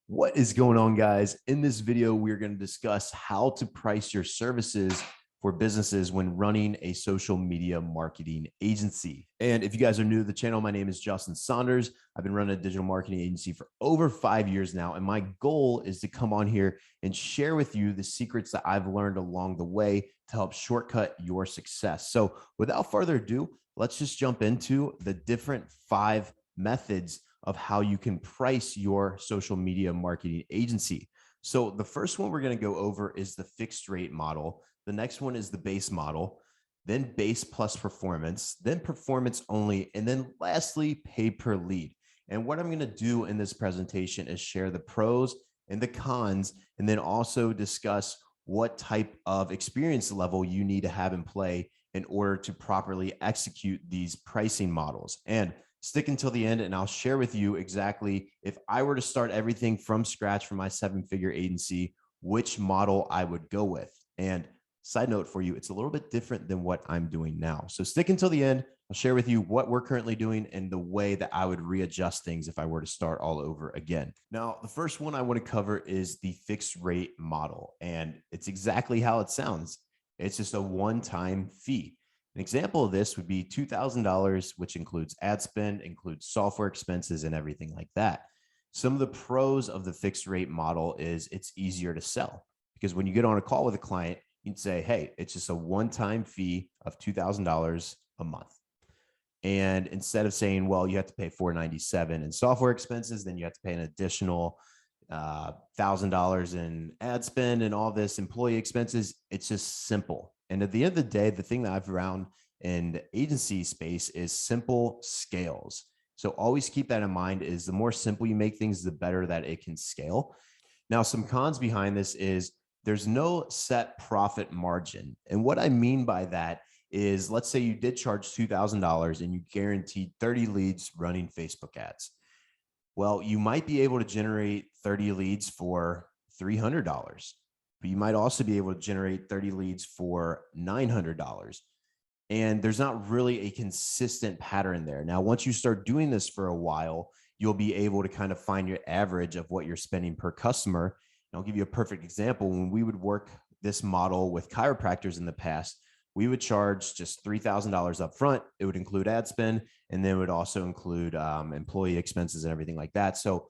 What is going on, guys? In this video, we're going to discuss how to price your services for businesses when running a social media marketing agency. And if you guys are new to the channel, my name is Justin Saunders. I've been running a digital marketing agency for over 5 years now. And my goal is to come on here and share with you the secrets that I've learned along the way to help shortcut your success. So without further ado, let's just jump into the different 5 methods of how you can price your social media marketing agency. So the first one we're going to go over is the fixed rate model. The next one is the base model, then base plus performance, then performance only, and then lastly, pay per lead. And what I'm going to do in this presentation is share the pros and the cons, and then also discuss what type of experience level you need to have in play in order to properly execute these pricing models. And stick until the end, and I'll share with you exactly if I were to start everything from scratch for my 7-figure agency, which model I would go with. And side note for you, it's a little bit different than what I'm doing now. So stick until the end. I'll share with you what we're currently doing and the way that I would readjust things if I were to start all over again. Now, the first one I want to cover is the fixed rate model, and it's exactly how it sounds. It's just a one-time fee. An example of this would be $2,000, which includes ad spend, includes software expenses, and everything like that. Some of the pros of the fixed rate model is it's easier to sell because when you get on a call with a client, you can say, hey, it's just a one-time fee of $2,000 a month. And instead of saying, well, you have to pay $497 in software expenses, then you have to pay an additional $1,000 in ad spend and all this employee expenses, it's just simple. And at the end of the day, the thing that I've found in the agency space is simple scales. So always keep that in mind, is the more simple you make things, the better that it can scale. Now, some cons behind this is there's no set profit margin. And what I mean by that is, let's say you did charge $2,000 and you guaranteed 30 leads running Facebook ads. Well, you might be able to generate 30 leads for $300. But you might also be able to generate 30 leads for $900. And there's not really a consistent pattern there. Now, once you start doing this for a while, you'll be able to kind of find your average of what you're spending per customer. And I'll give you a perfect example. When we would work this model with chiropractors in the past, we would charge just $3,000 up front. It would include ad spend, and then it would also include employee expenses and everything like that. So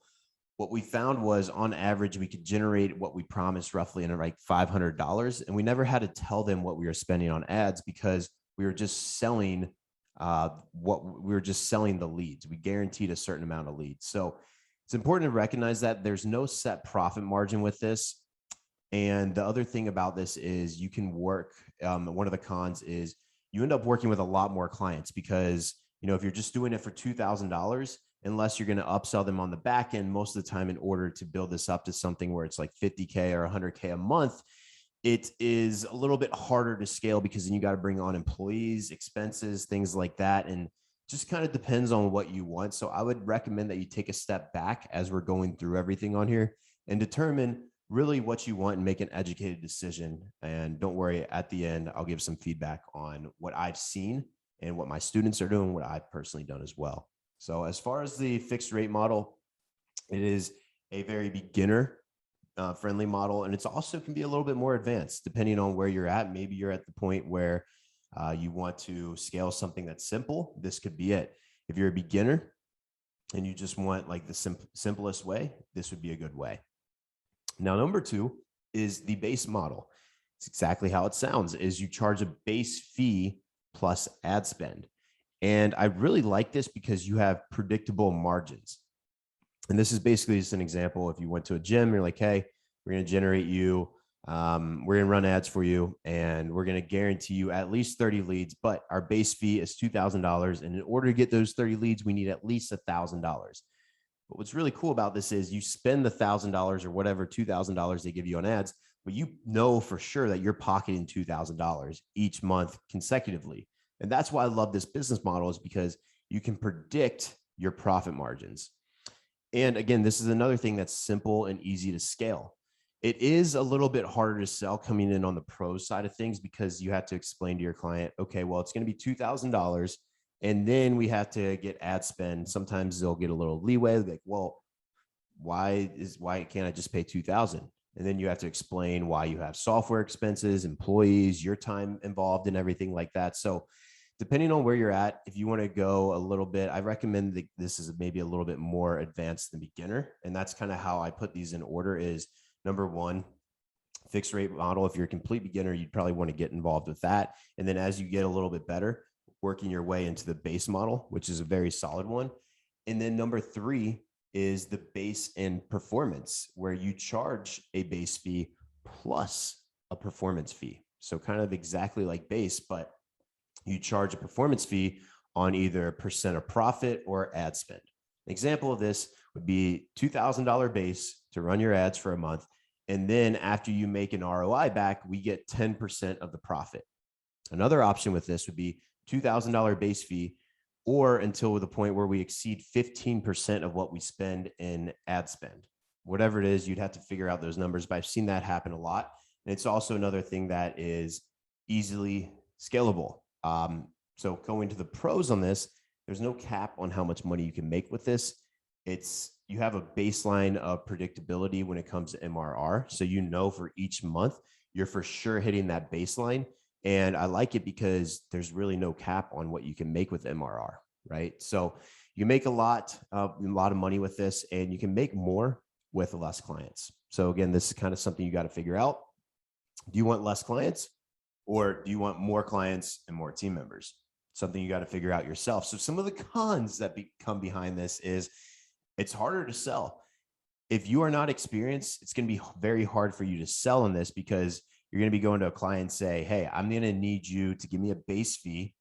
what we found was, on average, we could generate what we promised roughly in like $500. And we never had to tell them what we were spending on ads because we were just selling the leads. We guaranteed a certain amount of leads. So it's important to recognize that there's no set profit margin with this. And the other thing about this is you can work. One of the cons is you end up working with a lot more clients because, if you're just doing it for $2,000, unless you're going to upsell them on the back end, most of the time, in order to build this up to something where it's like 50K or 100K a month, it is a little bit harder to scale because then you got to bring on employees, expenses, things like that. And just kind of depends on what you want. So I would recommend that you take a step back as we're going through everything on here and determine really what you want and make an educated decision. And don't worry, at the end, I'll give some feedback on what I've seen and what my students are doing, what I've personally done as well. So as far as the fixed rate model, it is a very beginner friendly model. And it's also can be a little bit more advanced depending on where you're at. Maybe you're at the point where you want to scale something that's simple. This could be it. If you're a beginner and you just want like the simplest way, this would be a good way. Now, number 2 is the base model. It's exactly how it sounds, is you charge a base fee plus ad spend. And I really like this because you have predictable margins. And this is basically just an example. If you went to a gym, you're like, hey, we're going to generate you. We're going to run ads for you, and we're going to guarantee you at least 30 leads. But our base fee is $2,000. And in order to get those 30 leads, we need at least $1,000. But what's really cool about this is you spend the $1,000 or whatever $2,000 they give you on ads, but you know for sure that you're pocketing $2,000 each month consecutively. And that's why I love this business model, is because you can predict your profit margins. And again, this is another thing that's simple and easy to scale. It is a little bit harder to sell coming in on the pro side of things because you have to explain to your client, okay, well, it's going to be $2,000. And then we have to get ad spend. Sometimes they'll get a little leeway. Like, well, why can't I just pay 2,000? And then you have to explain why you have software expenses, employees, your time involved and everything like that. So depending on where you're at, if you want to go a little bit, I recommend that this is maybe a little bit more advanced than beginner. And that's kind of how I put these in order is number one, fixed rate model. If you're a complete beginner, you'd probably want to get involved with that. And then as you get a little bit better, working your way into the base model, which is a very solid one. And then number three is the base and performance, where you charge a base fee plus a performance fee. So kind of exactly like base, but you charge a performance fee on either percent of profit or ad spend. An example of this would be $2,000 base to run your ads for a month. And then after you make an ROI back, we get 10% of the profit. Another option with this would be $2,000 base fee, or until the point where we exceed 15% of what we spend in ad spend. Whatever it is, you'd have to figure out those numbers, but I've seen that happen a lot. And it's also another thing that is easily scalable. So going to the pros on this, there's no cap on how much money you can make with this. You have a baseline of predictability when it comes to MRR. So you know for each month, you're for sure hitting that baseline. And I like it because there's really no cap on what you can make with MRR, right? So you make a lot of money with this, and you can make more with less clients. So again, this is kind of something you got to figure out. Do you want less clients, or do you want more clients and more team members? Something you got to figure out yourself. So some of the cons that come behind this is it's harder to sell. If you are not experienced, it's going to be very hard for you to sell in this, because you're going to be going to a client and say, hey, I'm going to need you to give me a base fee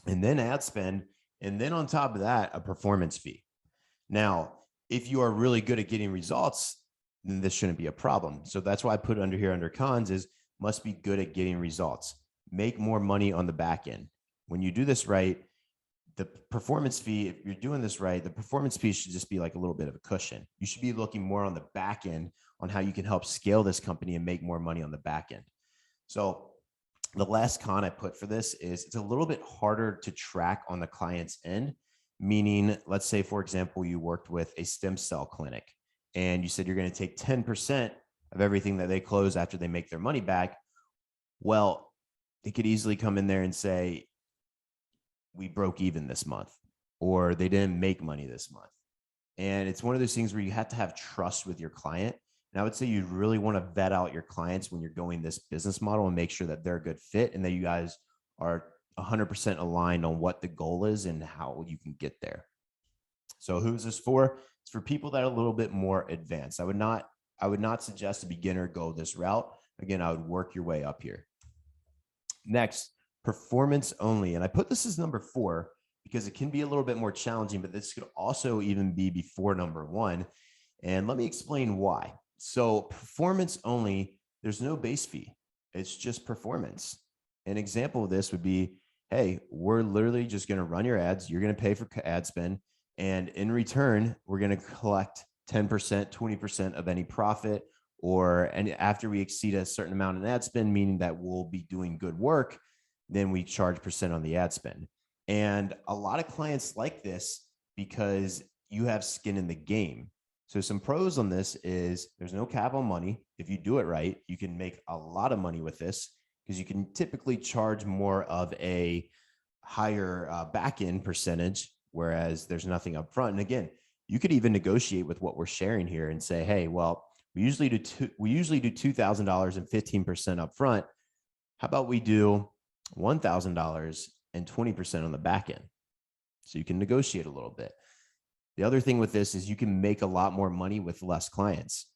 and then ad spend. And then on top of that, a performance fee. Now, if you are really good at getting results, then this shouldn't be a problem. So that's why I put under here under cons is must be good at getting results. Make more money on the back end. When you do this right, the performance fee, if you're doing this right, the performance fee should just be like a little bit of a cushion. You should be looking more on the back end on how you can help scale this company and make more money on the back end. So the last con I put for this is it's a little bit harder to track on the client's end, meaning let's say, for example, you worked with a stem cell clinic and you said you're going to take 10% of everything that they close after they make their money back. Well, they could easily come in there and say, we broke even this month, or they didn't make money this month. And it's one of those things where you have to have trust with your client. And I would say you really want to vet out your clients when you're going this business model and make sure that they're a good fit and that you guys are 100% aligned on what the goal is and how you can get there. So who's this for? It's for people that are a little bit more advanced. I would not suggest a beginner go this route. Again, I would work your way up here. Next, performance only. And I put this as number 4 because it can be a little bit more challenging, but this could also even be before number 1. And let me explain why. So performance only, there's no base fee. It's just performance. An example of this would be, hey, we're literally just going to run your ads. You're going to pay for ad spend. And in return, we're going to collect 10%, 20% of any profit, and after we exceed a certain amount in ad spend, meaning that we'll be doing good work, then we charge percent on the ad spend. And a lot of clients like this because you have skin in the game. So some pros on this is there's no cap on money. If you do it right, you can make a lot of money with this because you can typically charge more of a higher back-end percentage, whereas there's nothing up front. And again, you could even negotiate with what we're sharing here and say, hey, well, we usually do $2,000 and 15% up front. How about we do $1,000 and 20% on the back end? So you can negotiate a little bit. The other thing with this is you can make a lot more money with less clients.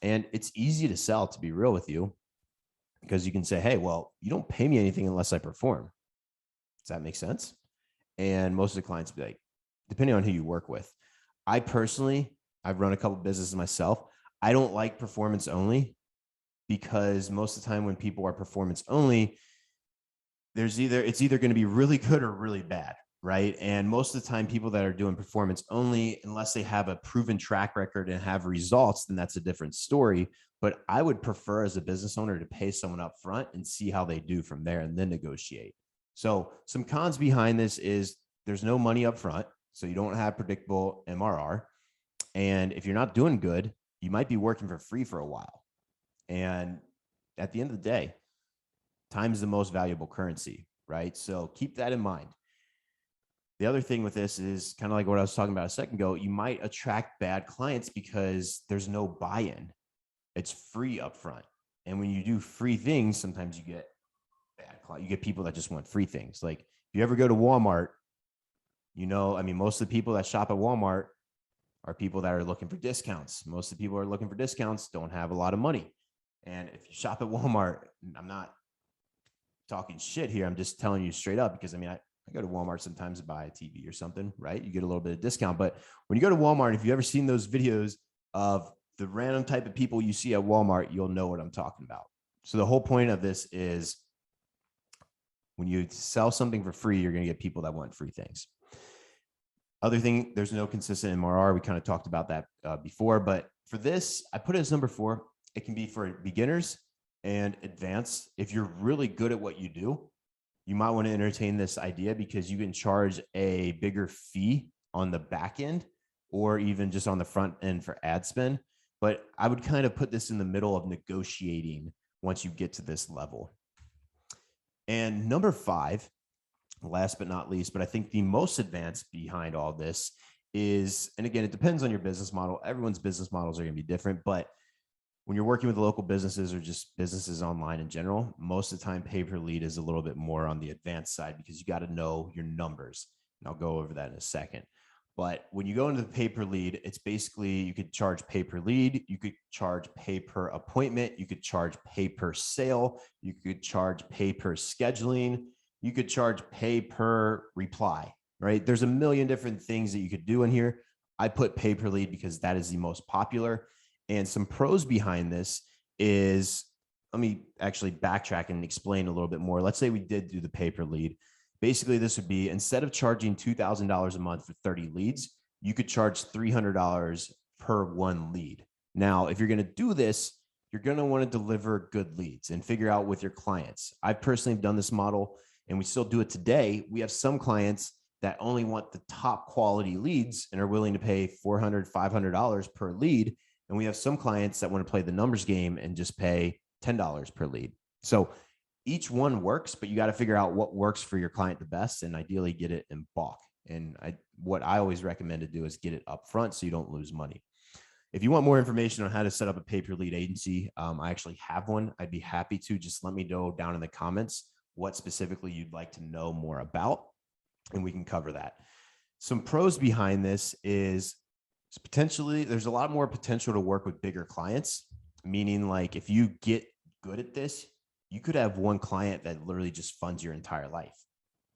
And it's easy to sell, to be real with you, because you can say, hey, well, you don't pay me anything unless I perform. Does that make sense? And most of the clients be like, depending on who you work with. I personally, I've run a couple of businesses myself. I don't like performance only because most of the time when people are performance only, it's either going to be really good or really bad, right? And most of the time people that are doing performance only, unless they have a proven track record and have results, then that's a different story. But I would prefer as a business owner to pay someone up front and see how they do from there and then negotiate. So some cons behind this is there's no money up front, so you don't have predictable MRR. And if you're not doing good, you might be working for free for a while. And at the end of the day, time is the most valuable currency, right? So keep that in mind. The other thing with this is kind of like what I was talking about a second ago. You might attract bad clients because there's no buy-in. It's free upfront. And when you do free things, sometimes you get bad clients. You get people that just want free things. Like if you ever go to Walmart, most of the people that shop at Walmart are people that are looking for discounts. Most of the people who are looking for discounts don't have a lot of money. And if you shop at Walmart, I'm not talking shit here. I'm just telling you straight up because I go to Walmart sometimes to buy a TV or something, right? You get a little bit of discount. But when you go to Walmart, if you've ever seen those videos of the random type of people you see at Walmart, you'll know what I'm talking about. So the whole point of this is when you sell something for free, you're going to get people that want free things. Other thing, there's no consistent MRR. We kind of talked about that before, but for this, I put it as number 4. It can be for beginners and advanced. If you're really good at what you do, you might want to entertain this idea because you can charge a bigger fee on the back end or even just on the front end for ad spend. But I would kind of put this in the middle of negotiating once you get to this level. And number 5, last but not least, but I think the most advanced behind all this is, and again, it depends on your business model. Everyone's business models are going to be different, but when you're working with local businesses or just businesses online in general, most of the time pay-per-lead is a little bit more on the advanced side because you got to know your numbers. And I'll go over that in a second. But when you go into the pay-per-lead, it's basically you could charge pay-per-lead, you could charge pay-per-appointment, you could charge pay-per-sale, you could charge pay-per-scheduling, you could charge pay-per-reply, right? There's a million different things that you could do in here. I put pay-per-lead because that is the most popular. And some pros behind this is, let me actually backtrack and explain a little bit more. Let's say we did do the pay-per-lead. Basically, this would be instead of charging $2,000 a month for 30 leads, you could charge $300 per one lead. Now, if you're going to do this, you're going to want to deliver good leads and figure out with your clients. I personally have done this model and we still do it today. We have some clients that only want the top quality leads and are willing to pay $400, $500 per lead. And we have some clients that want to play the numbers game and just pay $10 per lead. So each one works, but you got to figure out what works for your client the best and ideally get it in bulk. And what I always recommend to do is get it up front so you don't lose money. If you want more information on how to set up a pay-per-lead agency, I actually have one. I'd be happy to. Just let me know down in the comments what specifically you'd like to know more about, and we can cover that. Some pros behind this is potentially there's a lot more potential to work with bigger clients, meaning like if you get good at this, you could have one client that literally just funds your entire life.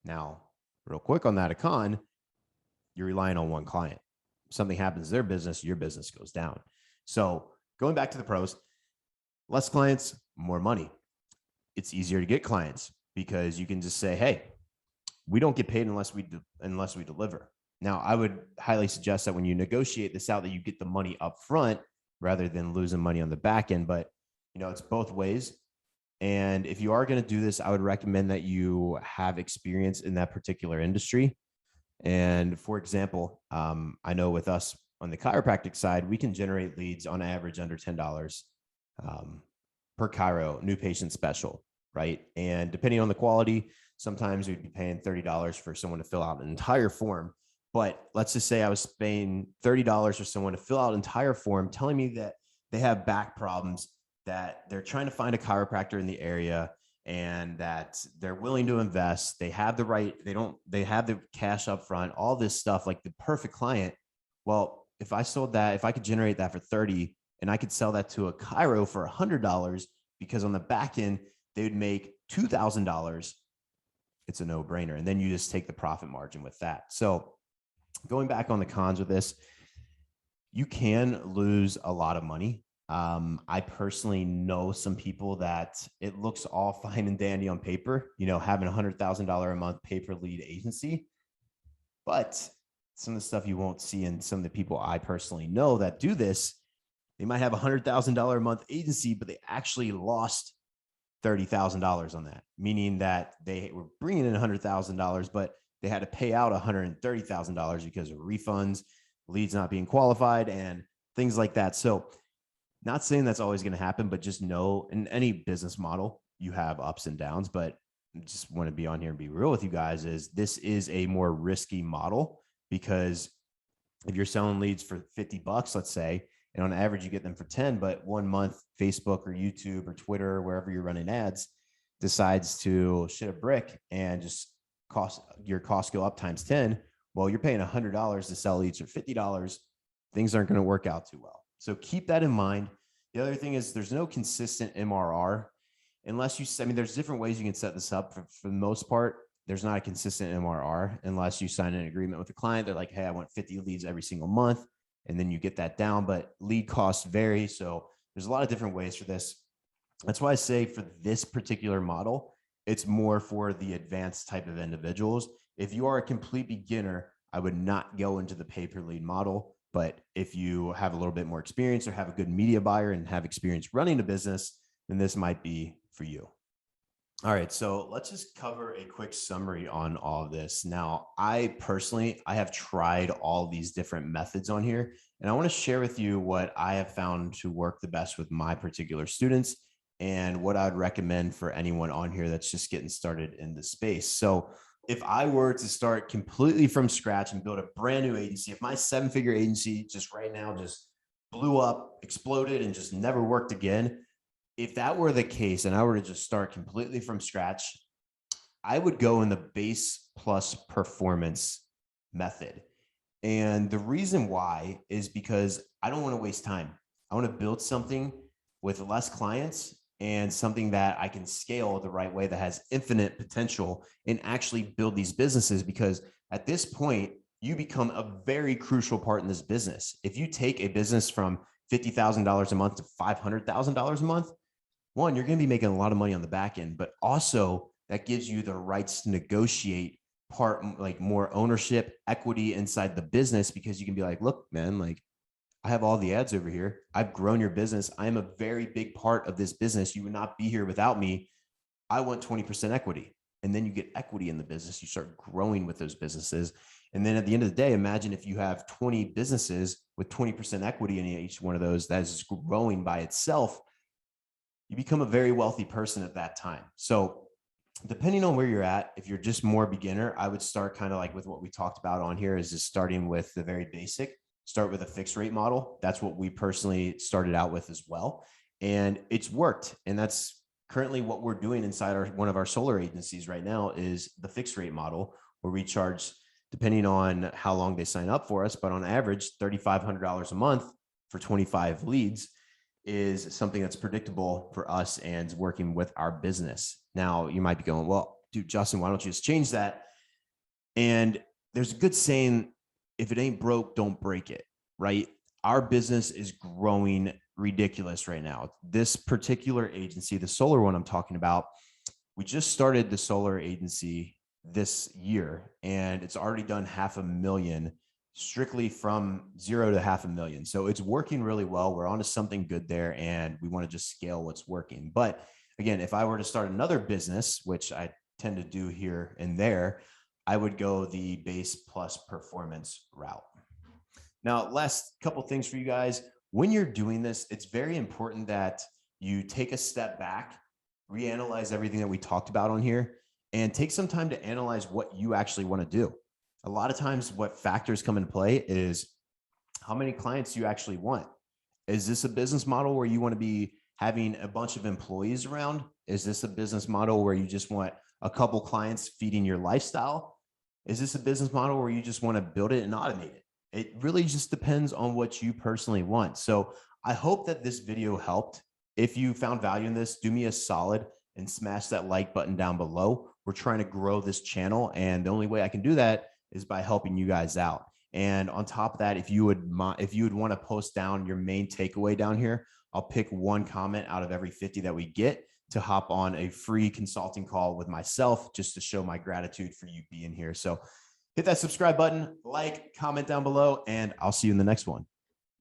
Now, real quick on that, a con, you're relying on one client. If something happens to their business, your business goes down. So going back to the pros, less clients, more money. It's easier to get clients because you can just say, hey, we don't get paid unless we deliver. Now, I would highly suggest that when you negotiate this out, that you get the money up front rather than losing money on the back end. But, it's both ways. And if you are going to do this, I would recommend that you have experience in that particular industry. And for example, I know with us on the chiropractic side, we can generate leads on average under $10 per chiro, new patient special, right? And depending on the quality, sometimes we'd be paying $30 for someone to fill out an entire form. But let's just say I was paying $30 for someone to fill out an entire form, telling me that they have back problems, that they're trying to find a chiropractor in the area, and that they're willing to invest. They have the right, they have the cash up front, all this stuff, like the perfect client. Well, if I sold that, if I could generate that for 30 and I could sell that to a chiro for $100, because on the back end, they would make $2,000. It's a no brainer. And then you just take the profit margin with that. So going back on the cons with this, you can lose a lot of money. I personally know some people that it looks all fine and dandy on paper, having $100,000 a month pay-per-lead agency, but some of the stuff you won't see in some of the people I personally know that do this, they might have $100,000 a month agency, but they actually lost $30,000 on that, meaning that they were bringing in $100,000, but they had to pay out $130,000 because of refunds, leads not being qualified and things like that. So not saying that's always going to happen, but just know in any business model, you have ups and downs. But just want to be on here and be real with you guys is this is a more risky model, because if you're selling leads for $50, let's say, and on average you get them for 10, but 1 month Facebook or YouTube or Twitter or wherever you're running ads decides to shit a brick and just your costs go up times 10. Well, you're paying $100 to sell leads for $50. Things aren't going to work out too well. So keep that in mind. The other thing is there's no consistent MRR unless there's different ways you can set this up. For the most part, there's not a consistent MRR unless you sign an agreement with the client. They're like, hey, I want 50 leads every single month. And then you get that down, but lead costs vary. So there's a lot of different ways for this. That's why I say for this particular model, it's more for the advanced type of individuals. If you are a complete beginner, I would not go into the pay-per-lead model. But if you have a little bit more experience or have a good media buyer and have experience running a business, then this might be for you. All right, so let's just cover a quick summary on all of this. Now, I have tried all these different methods on here, and I want to share with you what I have found to work the best with my particular students and what I'd recommend for anyone on here that's just getting started in the space. So if I were to start completely from scratch and build a brand new agency, if my 7-figure agency just right now just blew up, exploded, and just never worked again, if that were the case and I were to just start completely from scratch, I would go in the base plus performance method. And the reason why is because I don't want to waste time. I want to build something with less clients and something that I can scale the right way that has infinite potential and actually build these businesses. Because at this point, you become a very crucial part in this business. If you take a business from $50,000 a month to $500,000 a month, one, you're going to be making a lot of money on the back end, but also that gives you the rights to negotiate like more ownership, equity inside the business, because you can be like, look, man, like I have all the ads over here. I've grown your business. I am a very big part of this business. You would not be here without me. I want 20% equity. And then you get equity in the business. You start growing with those businesses. And then at the end of the day, imagine if you have 20 businesses with 20% equity in each one of those that is growing by itself. You become a very wealthy person at that time. So depending on where you're at, if you're just more beginner, I would start kind of like with what we talked about on here, is just starting with the very basic. Start with a fixed rate model. That's what we personally started out with as well. And it's worked. And that's currently what we're doing inside one of our solar agencies right now, is the fixed rate model, where we charge, depending on how long they sign up for us, but on average, $3,500 a month for 25 leads is something that's predictable for us and working with our business. Now, you might be going, well, dude, Justin, why don't you just change that? And there's a good saying, if it ain't broke, don't break it, right? Our business is growing ridiculous right now. This particular agency, the solar one I'm talking about, we just started the solar agency this year, and it's already done $500,000 strictly from 0 to $500,000. So it's working really well. We're onto something good there, and we want to just scale what's working. But again, if I were to start another business, which I tend to do here and there, I would go the base plus performance route. Now, last couple things for you guys. When you're doing this, it's very important that you take a step back, reanalyze everything that we talked about on here, and take some time to analyze what you actually want to do. A lot of times what factors come into play is how many clients you actually want. Is this a business model where you want to be having a bunch of employees around? Is this a business model where you just want a couple clients feeding your lifestyle? Is this a business model where you just want to build it and automate it? It really just depends on what you personally want. So I hope that this video helped. If you found value in this, do me a solid and smash that like button down below. We're trying to grow this channel, and the only way I can do that is by helping you guys out. And on top of that, if you would want to post down your main takeaway down here, I'll pick one comment out of every 50 that we get to hop on a free consulting call with myself, just to show my gratitude for you being here. So hit that subscribe button, like, comment down below, and I'll see you in the next one.